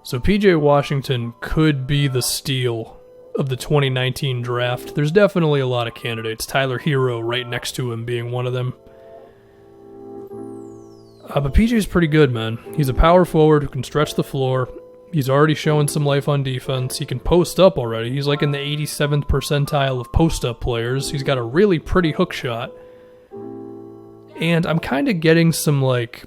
So PJ Washington could be the steal of the 2019 draft. There's definitely a lot of candidates. Tyler Hero right next to him being one of them. But PJ's pretty good, man. He's a power forward who can stretch the floor. He's already showing some life on defense. He can post up already. He's like in the 87th percentile of post-up players. He's got a really pretty hook shot. And I'm kind of getting some like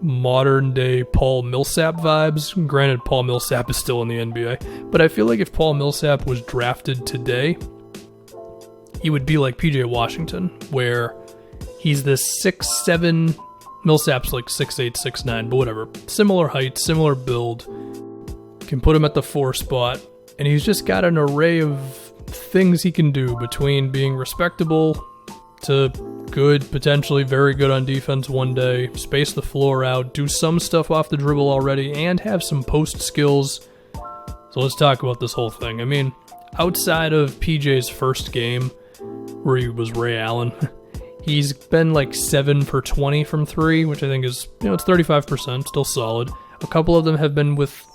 modern-day Paul Millsap vibes. Granted, Paul Millsap is still in the NBA. But I feel like if Paul Millsap was drafted today, he would be like PJ Washington, where he's this 6'7". Millsap's like 6'8", 6'9", but whatever. Similar height, similar build. Can put him at the 4 spot. And he's just got an array of things he can do, between being respectable to good, potentially very good on defense one day, space the floor out, do some stuff off the dribble already, and have some post skills. So let's talk about this whole thing. I mean, outside of PJ's first game, where he was Ray Allen, he's been like 7 for 20 from 3, which I think is, it's 35%, still solid. A couple of them have been with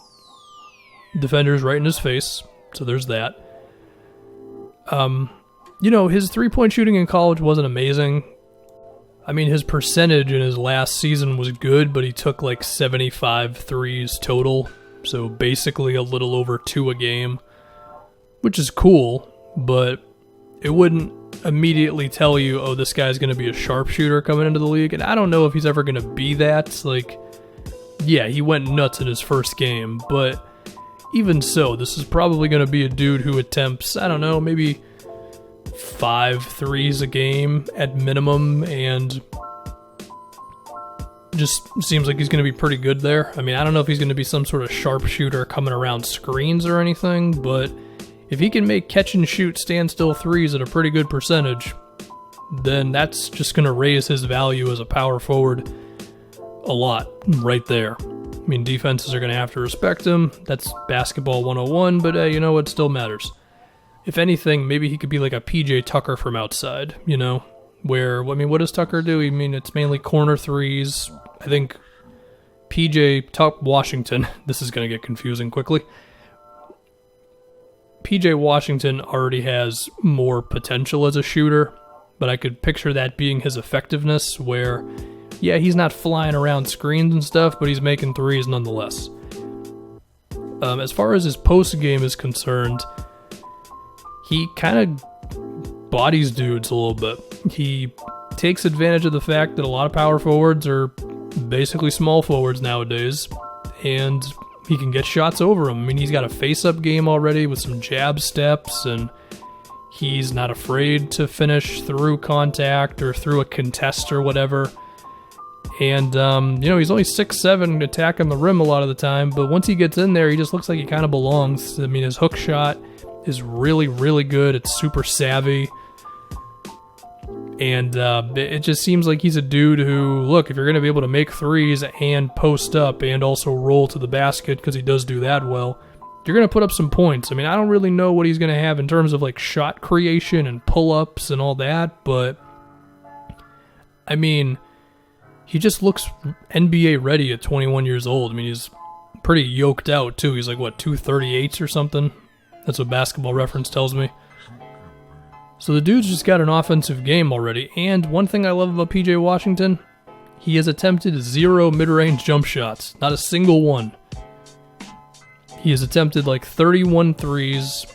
defenders right in his face, so there's that. His three-point shooting in college wasn't amazing. I mean, his percentage in his last season was good, but he took like 75 threes total, so basically a little over 2 a game, which is cool, but it wouldn't immediately tell you, oh, this guy's going to be a sharpshooter coming into the league, and I don't know if he's ever going to be that. Like, yeah, he went nuts in his first game, but even so, this is probably going to be a dude who attempts, I don't know, maybe 5 threes a game at minimum, and just seems like he's going to be pretty good there. I mean, I don't know if he's going to be some sort of sharpshooter coming around screens or anything, but if he can make catch and shoot standstill threes at a pretty good percentage, then that's just going to raise his value as a power forward a lot right there. I mean, defenses are going to have to respect him. That's basketball 101, but hey, it still matters. If anything, maybe he could be like a PJ Tucker from outside, where, what does Tucker do? I mean, it's mainly corner threes. I think Washington, this is going to get confusing quickly. PJ Washington already has more potential as a shooter, but I could picture that being his effectiveness, where, yeah, he's not flying around screens and stuff, but he's making threes nonetheless. As far as his post game is concerned, he kind of bodies dudes a little bit. He takes advantage of the fact that a lot of power forwards are basically small forwards nowadays, and he can get shots over him. I mean, he's got a face-up game already with some jab steps, and he's not afraid to finish through contact or through a contest or whatever. And, he's only 6'7", attacking the rim a lot of the time, but once he gets in there, he just looks like he kind of belongs. I mean, his hook shot is really, really good. It's super savvy. And it just seems like he's a dude who, look, if you're going to be able to make threes and post up and also roll to the basket, because he does do that well, you're going to put up some points. I mean, I don't really know what he's going to have in terms of like shot creation and pull-ups and all that, but I mean, he just looks NBA ready at 21 years old. I mean, he's pretty yoked out too. He's like, 238s or something? That's what Basketball Reference tells me. So the dude's just got an offensive game already, and one thing I love about PJ Washington, he has attempted 0 mid-range jump shots. Not a single one. He has attempted like 31 threes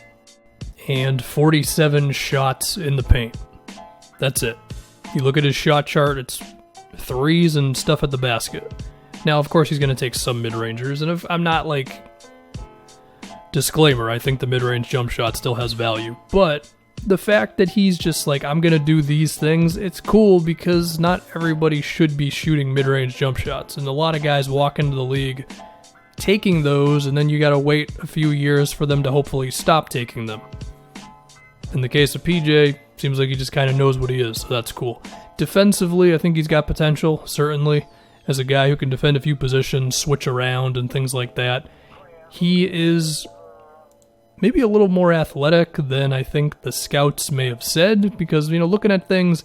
and 47 shots in the paint. That's it. You look at his shot chart, it's threes and stuff at the basket. Now, of course, he's going to take some mid-rangers, and if I'm not like... Disclaimer, I think the mid-range jump shot still has value, but the fact that he's just like, I'm going to do these things, it's cool because not everybody should be shooting mid-range jump shots, and a lot of guys walk into the league taking those, and then you got to wait a few years for them to hopefully stop taking them. In the case of PJ, seems like he just kind of knows what he is, so that's cool. Defensively, I think he's got potential, certainly, as a guy who can defend a few positions, switch around, and things like that. He is maybe a little more athletic than I think the scouts may have said, because, looking at things,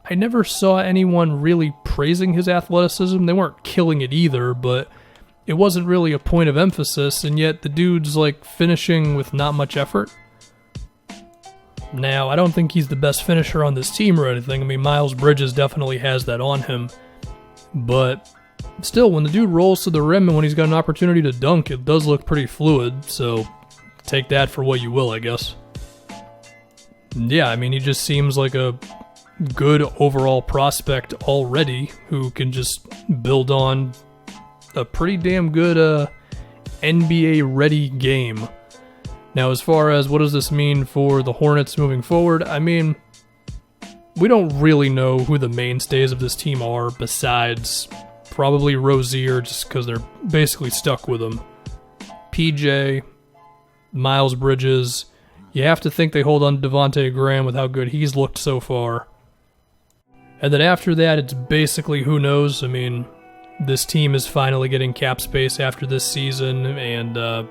I never saw anyone really praising his athleticism. They weren't killing it either, but it wasn't really a point of emphasis, and yet the dude's like finishing with not much effort. Now, I don't think he's the best finisher on this team or anything. I mean, Miles Bridges definitely has that on him. But still, when the dude rolls to the rim and when he's got an opportunity to dunk, it does look pretty fluid. So take that for what you will, I guess. And yeah, I mean, he just seems like a good overall prospect already who can just build on a pretty damn good NBA-ready game. Now, as far as what does this mean for the Hornets moving forward, I mean, we don't really know who the mainstays of this team are besides probably Rozier, just because they're basically stuck with him. PJ, Miles Bridges, you have to think they hold on to Devontae Graham with how good he's looked so far. And then after that, it's basically who knows. I mean, this team is finally getting cap space after this season, and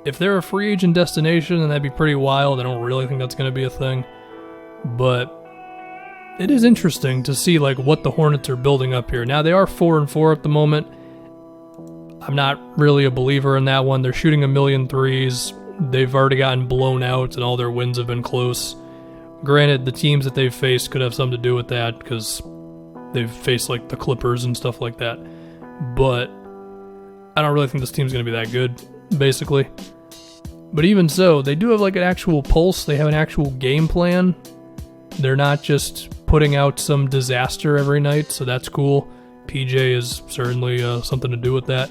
if they're a free agent destination, then that'd be pretty wild. I don't really think that's going to be a thing. But it is interesting to see like what the Hornets are building up here. Now, they are 4-4 at the moment. I'm not really a believer in that one. They're shooting a million threes. They've already gotten blown out, and all their wins have been close. Granted, the teams that they've faced could have something to do with that, because they've faced like the Clippers and stuff like that. But I don't really think this team's going to be that good, basically. But even so, they do have like an actual pulse. They have an actual game plan. They're not just putting out some disaster every night, so that's cool. PJ is certainly something to do with that.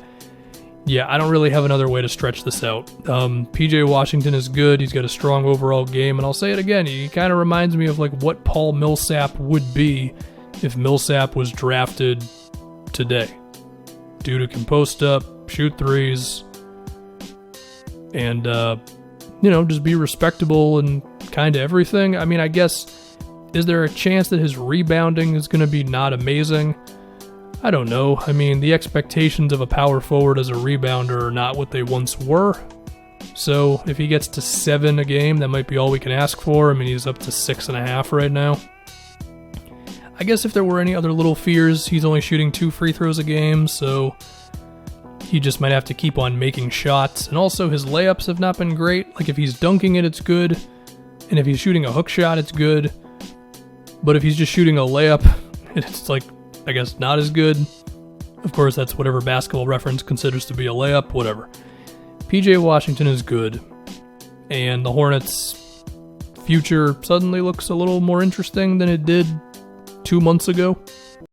Yeah, I don't really have another way to stretch this out. PJ Washington is good. He's got a strong overall game, and I'll say it again. He kind of reminds me of like what Paul Millsap would be if Millsap was drafted today. Dude who can post up, shoot threes, and, just be respectable and kind of everything. I mean, I guess, is there a chance that his rebounding is going to be not amazing? I don't know. I mean, the expectations of a power forward as a rebounder are not what they once were. So if he gets to 7 a game, that might be all we can ask for. I mean, he's up to 6.5 right now. I guess if there were any other little fears, he's only shooting 2 free throws a game, so he just might have to keep on making shots. And also, his layups have not been great. Like, if he's dunking it, it's good. And if he's shooting a hook shot, it's good. But if he's just shooting a layup, it's like, I guess, not as good. Of course, that's whatever Basketball Reference considers to be a layup, whatever. PJ Washington is good. And the Hornets' future suddenly looks a little more interesting than it did 2 months ago.